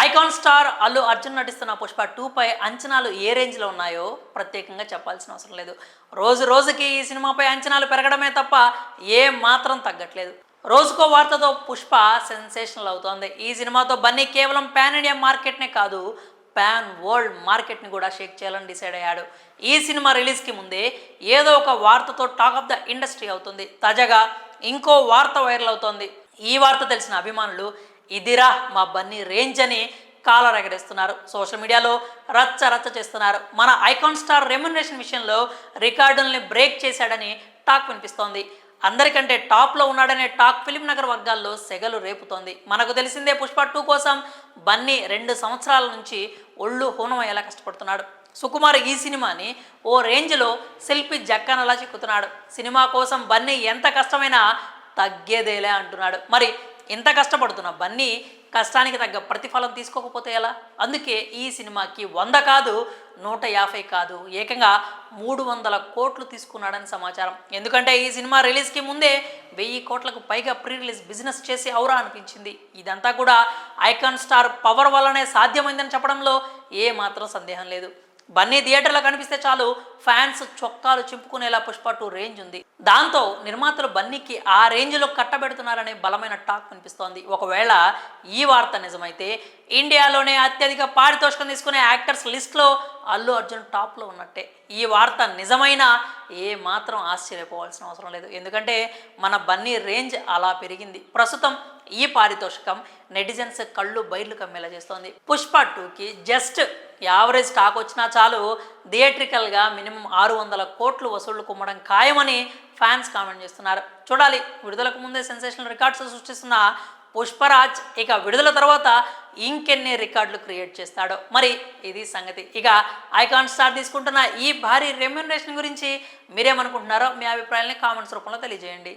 Icon star Allu Arjun నటిస్తున్న పుష్ప 2 పై అంచనాలు ఏ రేంజ్లో ఉన్నాయో ప్రత్యేకంగా చెప్పాల్సిన అవసరం లేదు. రోజు రోజుకి ఈ సినిమాపై అంచనాలు పెరగడమే తప్ప ఏ మాత్రం తగ్గట్లేదు. రోజుకో వార్తతో పుష్ప సెన్సేషనల్ అవుతోంది. ఈ సినిమాతో బన్నీ కేవలం పాన్ ఇండియా మార్కెట్నే కాదు, పాన్ వరల్డ్ మార్కెట్ని కూడా షేక్ చేయాలని డిసైడ్ అయ్యాడు. ఈ సినిమా రిలీజ్కి ముందే ఏదో ఒక వార్తతో టాక్ ఆఫ్ ద ఇండస్ట్రీ అవుతుంది. తాజాగా ఇంకో వార్త వైరల్ అవుతోంది. ఈ వార్త తెలిసిన అభిమానులు ఇదిరా మా బన్నీ రేంజ్ అని కాలర్ ఎగరేస్తున్నారు. సోషల్ మీడియాలో రచ్చ రచ్చ చేస్తున్నారు. మన ఐకాన్ స్టార్ రెమ్యునరేషన్ విషయంలో రికార్డుల్ని బ్రేక్ చేశాడని టాక్ వినిపిస్తోంది. అందరికంటే టాప్లో ఉన్నాడనే టాక్ ఫిలిం నగర్ వర్గాల్లో సెగలు రేపుతోంది. మనకు తెలిసిందే పుష్ప 2 కోసం బన్నీ 2 సంవత్సరాల నుంచి ఒళ్ళు హూనమయ్యేలా కష్టపడుతున్నాడు. సుకుమార్ ఈ సినిమాని ఓ రేంజ్లో శిల్పి జక్కనలా చిక్కుతున్నాడు. సినిమా కోసం బన్నీ ఎంత కష్టమైనా తగ్గేదేలే అంటున్నాడు. మరి ఇంత కష్టపడుతున్న బన్నీ కష్టానికి తగ్గ ప్రతిఫలం తీసుకోకపోతే ఎలా? అందుకే ఈ సినిమాకి 100 కాదు, 150 కాదు, ఏకంగా 300 కోట్లు తీసుకున్నాడని సమాచారం. ఎందుకంటే ఈ సినిమా రిలీజ్కి ముందే 1000 కోట్లకు పైగా ప్రీ రిలీజ్ బిజినెస్ చేసి ఔరా అనిపించింది. ఇదంతా కూడా ఐకాన్ స్టార్ పవర్ వల్లనే సాధ్యమైందని చెప్పడంలో ఏ మాత్రం సందేహం లేదు. బన్నీ థియేటర్లో కనిపిస్తే చాలు ఫ్యాన్స్ చొక్కాలు చింపుకునేలా పుష్ప 2 రేంజ్ ఉంది. దాంతో నిర్మాతలు బన్నీకి ఆ రేంజ్లో కట్టబెడుతున్నారనే బలమైన టాక్ వినిపిస్తోంది. ఒకవేళ ఈ వార్త నిజమైతే ఇండియాలోనే అత్యధిక పారితోషికం తీసుకునే యాక్టర్స్ లిస్ట్లో అల్లు అర్జున్ టాప్లో ఉన్నట్టే. ఈ వార్త నిజమైనా ఏ మాత్రం ఆశ్చర్యపోవాల్సిన అవసరం లేదు. ఎందుకంటే మన బన్నీ రేంజ్ అలా పెరిగింది. ప్రస్తుతం ఈ పారితోషికం నెటిజన్స్ కళ్ళు బైర్లు కమ్మేలా చేస్తోంది. పుష్ప 2కి జస్ట్ యావరేజ్ టాక్ వచ్చినా చాలు థియేట్రికల్గా మినిమం 600 కోట్లు వసూళ్లు కుమ్మడం ఖాయమని ఫ్యాన్స్ కామెంట్ చేస్తున్నారు. చూడాలి, విడుదలకు ముందే సెన్సేషనల్ రికార్డ్స్ సృష్టిస్తున్న పుష్పరాజ్ ఇక విడుదల తర్వాత ఇంకెన్ని రికార్డులు క్రియేట్ చేస్తాడో. మరి ఇది సంగతి. ఇక ఐకాన్ స్టార్ తీసుకుంటున్న ఈ భారీ రెమ్యునరేషన్ గురించి మీరేమనుకుంటున్నారో మీ అభిప్రాయాన్ని కామెంట్స్ రూపంలో తెలియజేయండి.